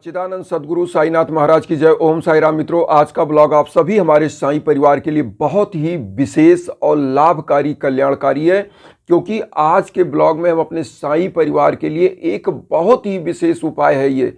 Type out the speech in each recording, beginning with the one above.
सच्चिदानंद सद्गुरु साईनाथ महाराज की जय। ओम साई राम। मित्रों, आज का ब्लॉग आप सभी हमारे साईं परिवार के लिए बहुत ही विशेष और लाभकारी कल्याणकारी है, क्योंकि आज के ब्लॉग में हम अपने साईं परिवार के लिए एक बहुत ही विशेष उपाय है ये।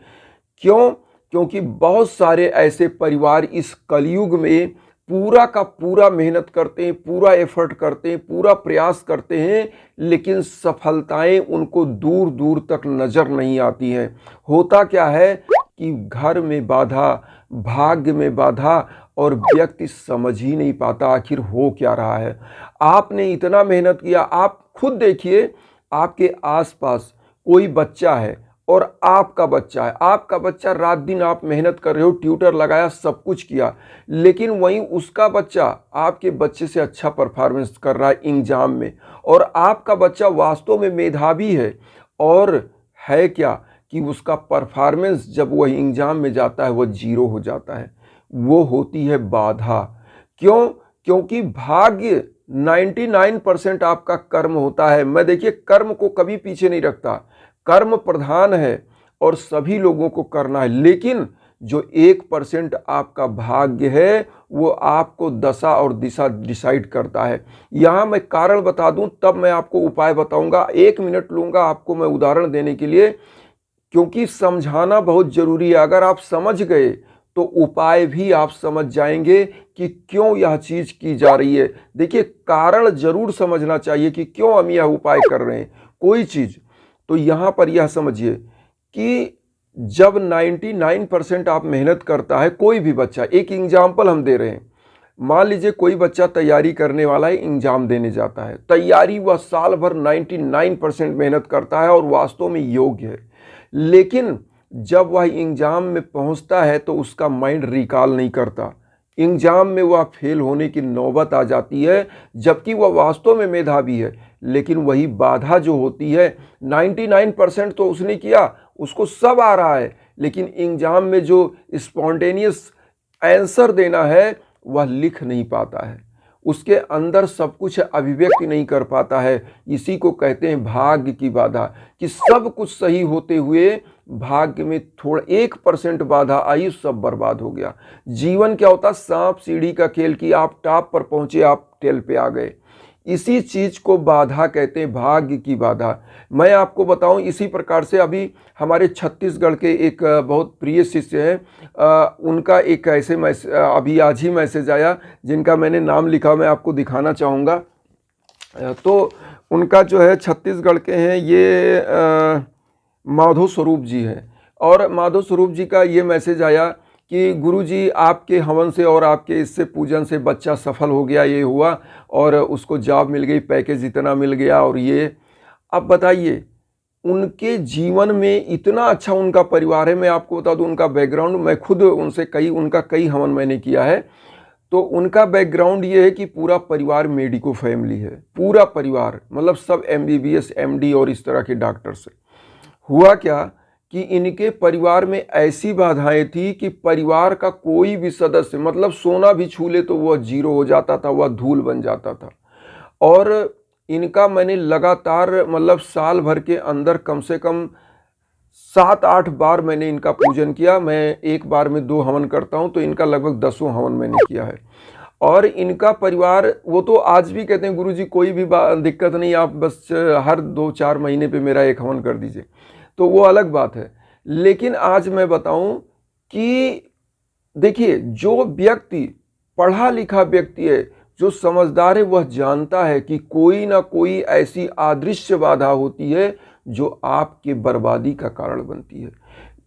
क्योंकि बहुत सारे ऐसे परिवार इस कलयुग में पूरा का पूरा मेहनत करते हैं, पूरा एफर्ट करते हैं, पूरा प्रयास करते हैं, लेकिन सफलताएं उनको दूर दूर तक नज़र नहीं आती हैं। होता क्या है कि घर में बाधा, भाग्य में बाधा, और व्यक्ति समझ ही नहीं पाता आखिर हो क्या रहा है। आपने इतना मेहनत किया, आप खुद देखिए, आपके आसपास कोई बच्चा है और आपका बच्चा रात दिन आप मेहनत कर रहे हो, ट्यूटर लगाया, सब कुछ किया, लेकिन वहीं उसका बच्चा आपके बच्चे से अच्छा परफॉर्मेंस कर रहा है एग्जाम में, और आपका बच्चा वास्तव में मेधावी है, और है क्या कि उसका परफॉर्मेंस जब वह एग्जाम में जाता है वह जीरो हो जाता है। वो होती है बाधा। क्योंकि भाग्य 99% आपका कर्म होता है। मैं देखिए, कर्म को कभी पीछे नहीं रखता, कर्म प्रधान है और सभी लोगों को करना है, लेकिन जो 1% आपका भाग्य है वो आपको दशा और दिशा डिसाइड करता है। यहाँ मैं कारण बता दूं, तब मैं आपको उपाय बताऊंगा। 1 मिनट लूंगा आपको मैं उदाहरण देने के लिए, क्योंकि समझाना बहुत जरूरी है। अगर आप समझ गए तो उपाय भी आप समझ जाएंगे कि क्यों यह चीज की जा रही है। देखिए, कारण जरूर समझना चाहिए कि क्यों हम यह उपाय कर रहे हैं कोई चीज। तो यहां पर यह समझिए कि जब 99% आप मेहनत करता है कोई भी बच्चा, एक एग्जाम्पल हम दे रहे हैं, मान लीजिए कोई बच्चा तैयारी करने वाला है, एग्जाम देने जाता है, तैयारी वह साल भर 99% मेहनत करता है और वास्तव में योग्य है, लेकिन जब वह एग्जाम में पहुंचता है तो उसका माइंड रिकॉल नहीं करता, एग्जाम में वह फेल होने की नौबत आ जाती है, जबकि वह वास्तव में मेधावी है। लेकिन वही बाधा जो होती है, 99% तो उसने किया, उसको सब आ रहा है, लेकिन एग्जाम में जो स्पॉन्टेनियस आंसर देना है वह लिख नहीं पाता है, उसके अंदर सब कुछ अभिव्यक्ति नहीं कर पाता है। इसी को कहते हैं भाग्य की बाधा, कि सब कुछ सही होते हुए भाग्य में थोड़ा 1% बाधा आई, सब बर्बाद हो गया। जीवन क्या होता, सांप सीढ़ी का खेल, कि आप टॉप पर पहुंचे, आप टेल पे आ गए। इसी चीज को बाधा कहते हैं, भाग्य की बाधा। मैं आपको बताऊं, इसी प्रकार से अभी हमारे छत्तीसगढ़ के एक बहुत प्रिय शिष्य हैं, उनका एक ऐसे मैसेज अभी आज ही मैसेज आया, जिनका मैंने नाम लिखा, मैं आपको दिखाना चाहूँगा। तो उनका जो है छत्तीसगढ़ के हैं, ये माधो स्वरूप जी हैं, और माधो स्वरूप जी का ये मैसेज आया कि गुरुजी, आपके हवन से और आपके इससे पूजन से बच्चा सफल हो गया, ये हुआ, और उसको जॉब मिल गई, पैकेज इतना मिल गया, और ये अब बताइए, उनके जीवन में इतना अच्छा उनका परिवार है। मैं आपको बता दूं उनका बैकग्राउंड, मैं खुद उनसे उनका कई हवन मैंने किया है। तो उनका बैकग्राउंड ये है कि पूरा परिवार मेडिको फैमिली है, पूरा परिवार, मतलब सब MBBS MD और इस तरह के डॉक्टर से। हुआ क्या कि इनके परिवार में ऐसी बाधाएं थी कि परिवार का कोई भी सदस्य, मतलब सोना भी छू ले तो वह जीरो हो जाता था, वह धूल बन जाता था। और इनका मैंने लगातार, मतलब साल भर के अंदर कम से कम 7-8 बार मैंने इनका पूजन किया। मैं एक बार में 2 हवन करता हूं, तो इनका लगभग 10वां हवन मैंने किया है। और इनका परिवार, वो तो आज भी कहते हैं गुरुजी कोई भी दिक्कत नहीं, आप बस हर 2-4 महीने पे मेरा एक हवन कर दीजिए, तो वो अलग बात है। लेकिन आज मैं बताऊं कि देखिए, जो व्यक्ति पढ़ा लिखा व्यक्ति है, जो समझदार है, वह जानता है कि कोई ना कोई ऐसी अदृश्य बाधा होती है जो आपके बर्बादी का कारण बनती है।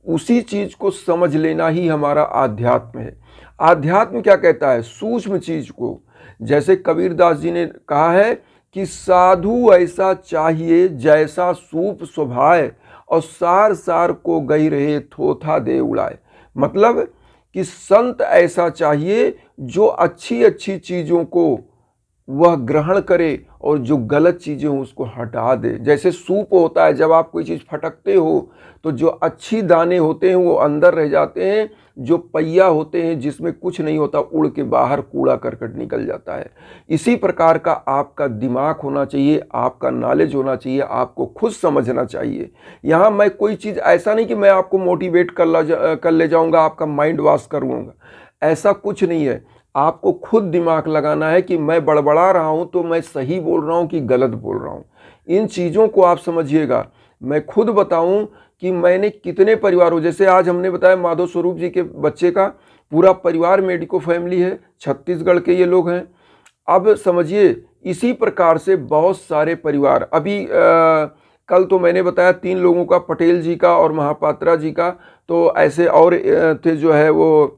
उसी चीज को समझ लेना ही हमारा आध्यात्म है। आध्यात्म क्या कहता है, सूक्ष्म चीज को, जैसे कबीरदास जी ने कहा है कि साधु ऐसा चाहिए जैसा सूप स्वभाव, और सार सार को गई रहे थोथा दे उड़ाए। मतलब कि संत ऐसा चाहिए जो अच्छी अच्छी चीज़ों को वह ग्रहण करे और जो गलत चीज़ें हो उसको हटा दे। जैसे सूप होता है, जब आप कोई चीज़ फटकते हो तो जो अच्छी दाने होते हैं वो अंदर रह जाते हैं, जो पहिया होते हैं जिसमें कुछ नहीं होता, उड़ के बाहर कूड़ा करकट निकल जाता है। इसी प्रकार का आपका दिमाग होना चाहिए, आपका नॉलेज होना चाहिए, आपको खुद समझना चाहिए। यहाँ मैं कोई चीज़ ऐसा नहीं कि मैं आपको मोटिवेट कर ले जाऊँगा, आपका माइंड वॉश करूँगा, ऐसा कुछ नहीं है। आपको खुद दिमाग लगाना है कि मैं बड़बड़ा रहा हूँ तो मैं सही बोल रहा हूँ कि गलत बोल रहा हूँ। इन चीज़ों को आप समझिएगा। मैं खुद बताऊँ कि मैंने कितने परिवारों, जैसे आज हमने बताया माधव स्वरूप जी के बच्चे का पूरा परिवार मेडिको फैमिली है, छत्तीसगढ़ के ये लोग हैं। अब समझिए इसी प्रकार से बहुत सारे परिवार, अभी कल तो मैंने बताया 3 लोगों का, पटेल जी का और महापात्रा जी का, तो ऐसे और थे जो है वो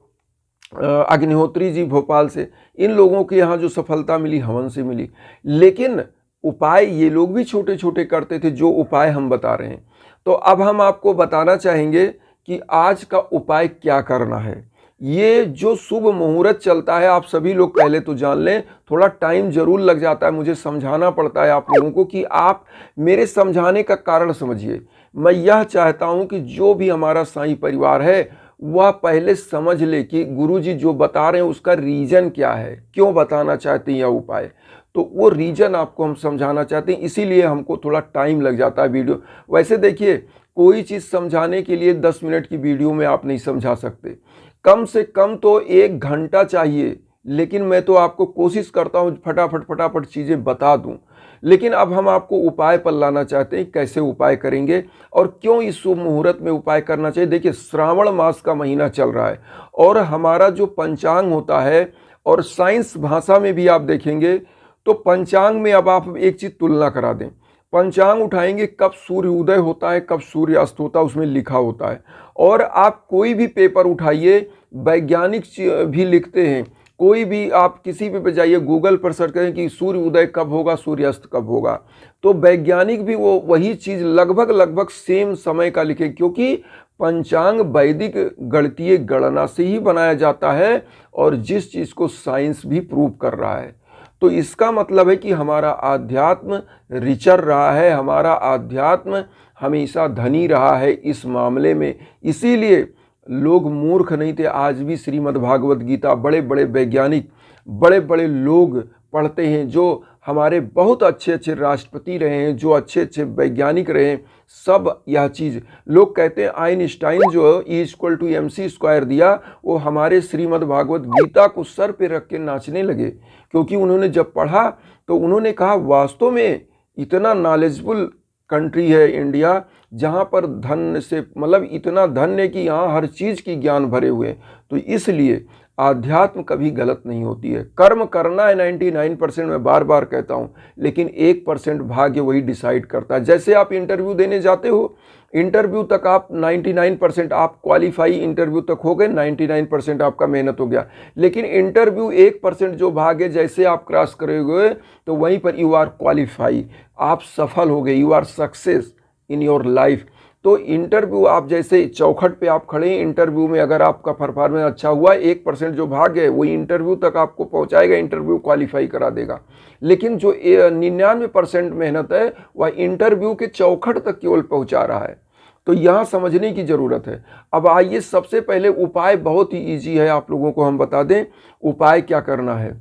अग्निहोत्री जी भोपाल से। इन लोगों के यहाँ जो सफलता मिली हवन से मिली, लेकिन उपाय ये लोग भी छोटे छोटे करते थे जो उपाय हम बता रहे हैं। तो अब हम आपको बताना चाहेंगे कि आज का उपाय क्या करना है। ये जो शुभ मुहूर्त चलता है, आप सभी लोग पहले तो जान लें, थोड़ा टाइम जरूर लग जाता है, मुझे समझाना पड़ता है आप लोगों को कि आप मेरे समझाने का कारण समझिए। मैं यह चाहता हूं कि जो भी हमारा साईं परिवार है वह पहले समझ ले कि गुरुजी जो बता रहे हैं उसका रीजन क्या है, क्यों बताना चाहते हैं यह उपाय। तो वो रीजन आपको हम समझाना चाहते हैं, इसीलिए हमको थोड़ा टाइम लग जाता है वीडियो। वैसे देखिए, कोई चीज़ समझाने के लिए 10 मिनट की वीडियो में आप नहीं समझा सकते, कम से कम तो 1 घंटा चाहिए। लेकिन मैं तो आपको कोशिश करता हूँ फटाफट फटाफट चीज़ें बता दूँ। लेकिन अब हम आपको उपाय पर लाना चाहते हैं, कैसे उपाय करेंगे और क्यों इस शुभ मुहूर्त में उपाय करना चाहिए। देखिए, श्रावण मास का महीना चल रहा है और हमारा जो पंचांग होता है, और साइंस भाषा में भी आप देखेंगे तो पंचांग में अब आप एक चीज़ तुलना करा दें। पंचांग उठाएंगे, कब सूर्य उदय होता है कब सूर्य अस्त होता है उसमें लिखा होता है। और आप कोई भी पेपर उठाइए, वैज्ञानिक भी लिखते हैं, कोई भी आप किसी पे जाइए, गूगल पर सर्च करें कि सूर्य उदय कब होगा सूर्यास्त कब होगा, तो वैज्ञानिक भी वो वही चीज़ लगभग सेम समय का लिखे, क्योंकि पंचांग वैदिक गणितीय गणना से ही बनाया जाता है और जिस चीज़ को साइंस भी प्रूव कर रहा है। तो इसका मतलब है कि हमारा आध्यात्म रिचर रहा है, हमारा आध्यात्म हमेशा धनी रहा है इस मामले में। इसीलिए लोग मूर्ख नहीं थे। आज भी श्रीमद् भागवत गीता बड़े बड़े वैज्ञानिक, बड़े बड़े लोग पढ़ते हैं, जो हमारे बहुत अच्छे अच्छे राष्ट्रपति रहे हैं, जो अच्छे अच्छे वैज्ञानिक रहे हैं। सब यह चीज़ लोग कहते हैं, आइंस्टाइन जो E=mc² दिया, वो हमारे श्रीमद् भागवत गीता को सर पे रख के नाचने लगे, क्योंकि उन्होंने जब पढ़ा तो उन्होंने कहा वास्तव में इतना नॉलेजफुल कंट्री है इंडिया, जहाँ पर धन से मतलब इतना धन है कि यहाँ हर चीज़ की ज्ञान भरे हुए। तो इसलिए आध्यात्म कभी गलत नहीं होती है। कर्म करना है 99%, मैं बार बार कहता हूँ, लेकिन 1% भाग्य वही डिसाइड करता है। जैसे आप इंटरव्यू देने जाते हो, इंटरव्यू तक आप 99% आप क्वालिफाई इंटरव्यू तक हो गए, 99% आपका मेहनत हो गया। लेकिन इंटरव्यू 1% जो भाग्य जैसे आप क्रॉस करोगे तो वहीं पर यू आर क्वालिफाई, आप सफल हो गए, you are success in your life. तो इंटरव्यू आप जैसे चौखट पे आप खड़े हैं, इंटरव्यू में अगर आपका परफॉर्मेंस अच्छा हुआ, 1% जो भाग्य है वही इंटरव्यू तक आपको पहुंचाएगा, इंटरव्यू क्वालिफाई करा देगा। लेकिन जो 99% मेहनत है वह इंटरव्यू के चौखट तक केवल पहुंचा रहा है। तो यहाँ समझने की ज़रूरत है। अब आइए, सबसे पहले उपाय बहुत ही ईजी है, आप लोगों को हम बता दें उपाय क्या करना है।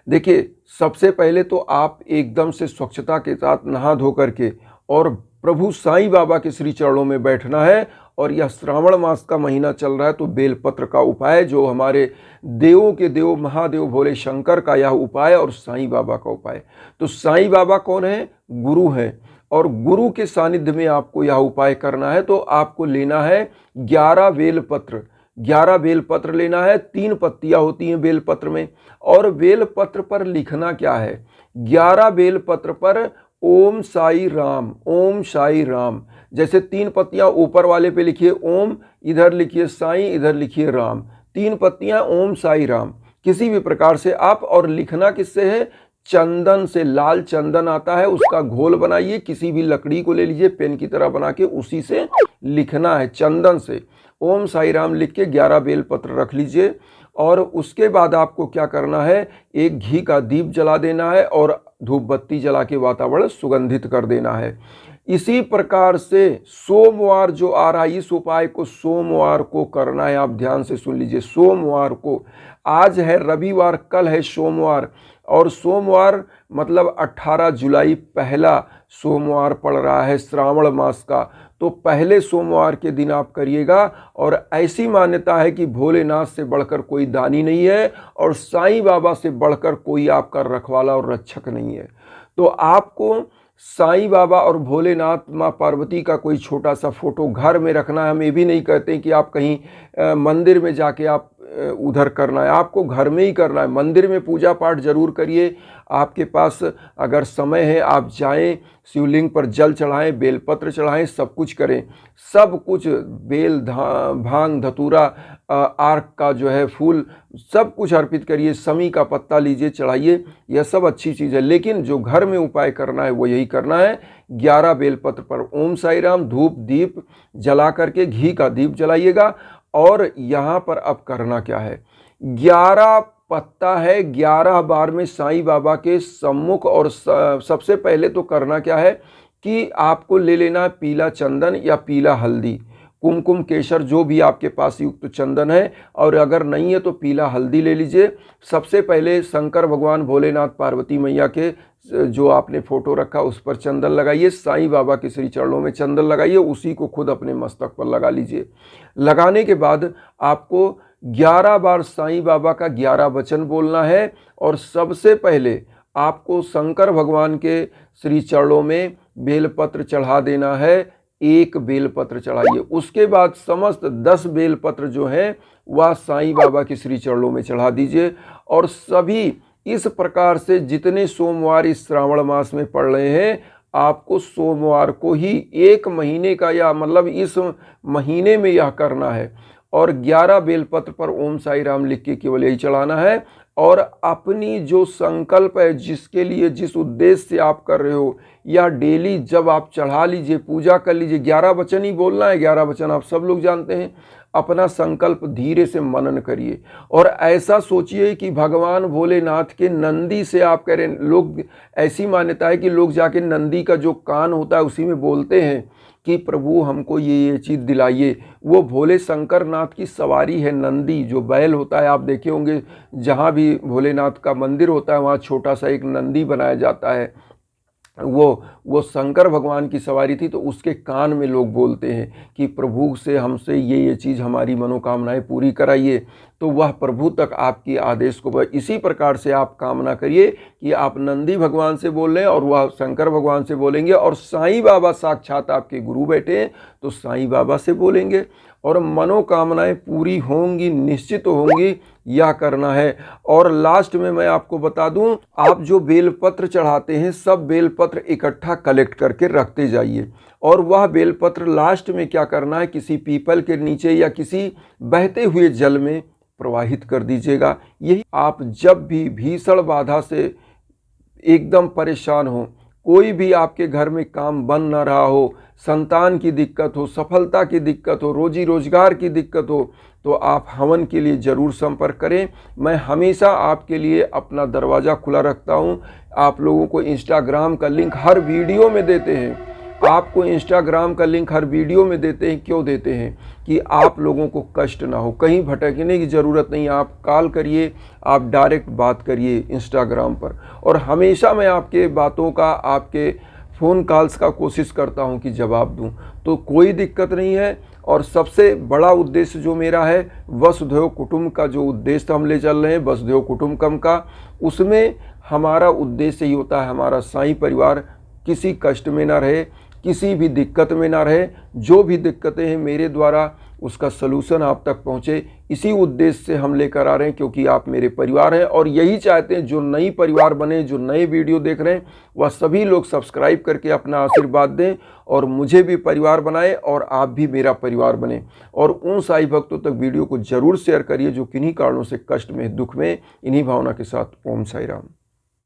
देखिए, सबसे पहले तो आप एकदम से स्वच्छता के साथ नहा धो करके और प्रभु साईं बाबा के श्री चरणों में बैठना है। और यह श्रावण मास का महीना चल रहा है तो बेलपत्र का उपाय, जो हमारे देवों के देव महादेव भोले शंकर का यह उपाय और साईं बाबा का उपाय। तो साईं बाबा कौन है? गुरु हैं, और गुरु के सानिध्य में आपको यह उपाय करना है। तो आपको लेना है 11 बेलपत्र, 11 बेलपत्र लेना है। 3 पत्तियां होती हैं बेलपत्र में, और बेलपत्र पर लिखना क्या है? 11 बेलपत्र पर ओम साई राम, ओम साई राम। जैसे 3 पत्तियां ऊपर वाले पे लिखिए ओम, इधर लिखिए साई, इधर लिखिए राम। 3 पत्तियां ओम साई राम, किसी भी प्रकार से आप। और लिखना किससे है? चंदन से, लाल चंदन आता है उसका घोल बनाइए, किसी भी लकड़ी को ले लीजिए पेन की तरह बना के, उसी से लिखना है, चंदन से। ओम साई राम लिख के 11 बेलपत्र रख लीजिए। और उसके बाद आपको क्या करना है? एक घी का दीप जला देना है और धूप बत्ती जला के वातावरण सुगंधित कर देना है। इसी प्रकार से सोमवार जो आ रहा है, इस उपाय को सोमवार को करना है। आप ध्यान से सुन लीजिए, सोमवार को, आज है रविवार, कल है सोमवार, और सोमवार मतलब 18 जुलाई पहला सोमवार पड़ रहा है श्रावण मास का। तो पहले सोमवार के दिन आप करिएगा। और ऐसी मान्यता है कि भोलेनाथ से बढ़कर कोई दानी नहीं है और साईं बाबा से बढ़कर कोई आपका रखवाला और रक्षक नहीं है। तो आपको साईं बाबा और भोलेनाथ माँ पार्वती का कोई छोटा सा फोटो घर में रखना है। हम ये भी नहीं कहते कि आप कहीं मंदिर में जाके आप उधर करना है, आपको घर में ही करना है। मंदिर में पूजा पाठ जरूर करिए, आपके पास अगर समय है आप जाएं, शिवलिंग पर जल चढ़ाएं, बेलपत्र चढ़ाएं, सब कुछ करें। सब कुछ बेल भांग धतूरा आर्क का जो है फूल सब कुछ अर्पित करिए, समी का पत्ता लीजिए चढ़ाइए, यह सब अच्छी चीज़ है। लेकिन जो घर में उपाय करना है वो यही करना है। 11 बेलपत्र पर ओम साई राम धूप दीप जला करके घी का दीप जलाइएगा। और यहाँ पर अब करना क्या है, 11 पत्ता है, 11 बार में साईं बाबा के सम्मुख। और सबसे पहले तो करना क्या है कि आपको ले लेना है पीला चंदन या पीला हल्दी, कुमकुम केसर, जो भी आपके पास युक्त चंदन है, और अगर नहीं है तो पीला हल्दी ले लीजिए। सबसे पहले शंकर भगवान भोलेनाथ पार्वती मैया के जो आपने फोटो रखा उस पर चंदन लगाइए, साईं बाबा के श्री चरणों में चंदन लगाइए, उसी को खुद अपने मस्तक पर लगा लीजिए। लगाने के बाद आपको 11 बार साईं बाबा का 11 वचन बोलना है। और सबसे पहले आपको शंकर भगवान के श्री चरणों में बेलपत्र चढ़ा देना है, 1 बेलपत्र चढ़ाइए। उसके बाद समस्त 10 बेलपत्र जो हैं वह साईं बाबा के श्री चरणों में चढ़ा दीजिए। और सभी इस प्रकार से जितने सोमवार इस श्रावण मास में पड़ रहे हैं, आपको सोमवार को ही 1 महीने का, या मतलब इस महीने में यह करना है। और 11 बेलपत्र पर ओम साई राम लिख के केवल यही चढ़ाना है। और अपनी जो संकल्प है, जिसके लिए जिस उद्देश्य से आप कर रहे हो, या डेली जब आप चढ़ा लीजिए, पूजा कर लीजिए, 11 वचन ही बोलना है। 11 वचन आप सब लोग जानते हैं। अपना संकल्प धीरे से मनन करिए और ऐसा सोचिए कि भगवान भोलेनाथ के नंदी से आप कह रहे हैं। लोग, ऐसी मान्यता है कि लोग जाके नंदी का जो कान होता है उसी में बोलते हैं कि प्रभु हमको ये चीज़ दिलाइए। वो भोले शंकर नाथ की सवारी है नंदी, जो बैल होता है। आप देखे होंगे जहाँ भी भोलेनाथ का मंदिर होता है वहाँ छोटा सा एक नंदी बनाया जाता है। वो शंकर भगवान की सवारी थी। तो उसके कान में लोग बोलते हैं कि प्रभु से हमसे ये चीज़, हमारी मनोकामनाएं पूरी कराइए। तो वह प्रभु तक आपकी आदेश को, इसी प्रकार से आप कामना करिए कि आप नंदी भगवान से बोल रहे हैं और वह शंकर भगवान से बोलेंगे। और साईं बाबा साक्षात आपके गुरु बैठे हैं तो साईं बाबा से बोलेंगे और मनोकामनाएं पूरी होंगी, निश्चित होंगी। यह करना है। और लास्ट में मैं आपको बता दूं, आप जो बेलपत्र चढ़ाते हैं सब बेलपत्र इकट्ठा कलेक्ट करके रखते जाइए। और वह बेलपत्र लास्ट में क्या करना है, किसी पीपल के नीचे या किसी बहते हुए जल में प्रवाहित कर दीजिएगा। यही आप जब भी भीषण बाधा से एकदम परेशान हो, कोई भी आपके घर में काम बन ना रहा हो, संतान की दिक्कत हो, सफलता की दिक्कत हो, रोजी रोजगार की दिक्कत हो, तो आप हवन के लिए ज़रूर संपर्क करें। मैं हमेशा आपके लिए अपना दरवाज़ा खुला रखता हूं। आप लोगों को इंस्टाग्राम का लिंक हर वीडियो में देते हैं। आपको इंस्टाग्राम का लिंक हर वीडियो में देते हैं। क्यों देते हैं? कि आप लोगों को कष्ट ना हो, कहीं भटकने की ज़रूरत नहीं। आप कॉल करिए, आप डायरेक्ट बात करिए इंस्टाग्राम पर। और हमेशा मैं आपके बातों का, आपके फ़ोन कॉल्स का कोशिश करता हूं कि जवाब दूं। तो कोई दिक्कत नहीं है। और सबसे बड़ा उद्देश्य जो मेरा है, वसुधैव कुटुंब का जो उद्देश्य हम ले चल रहे हैं, वसुधैव कुटुंबकम का, उसमें हमारा उद्देश्य ही होता है हमारा साईं परिवार किसी कष्ट में ना रहे, किसी भी दिक्कत में ना रहे। जो भी दिक्कतें हैं मेरे द्वारा उसका सलूशन आप तक पहुँचे, इसी उद्देश्य से हम लेकर आ रहे हैं। क्योंकि आप मेरे परिवार हैं और यही चाहते हैं जो नई परिवार बने, जो नए वीडियो देख रहे हैं वह सभी लोग सब्सक्राइब करके अपना आशीर्वाद दें और मुझे भी परिवार बनाए और आप भी मेरा परिवार बने। और उन साईं भक्तों तक वीडियो को ज़रूर शेयर करिए जो किन्हीं कारणों से कष्ट में, दुख में। इन्हीं भावना के साथ ओम साई राम।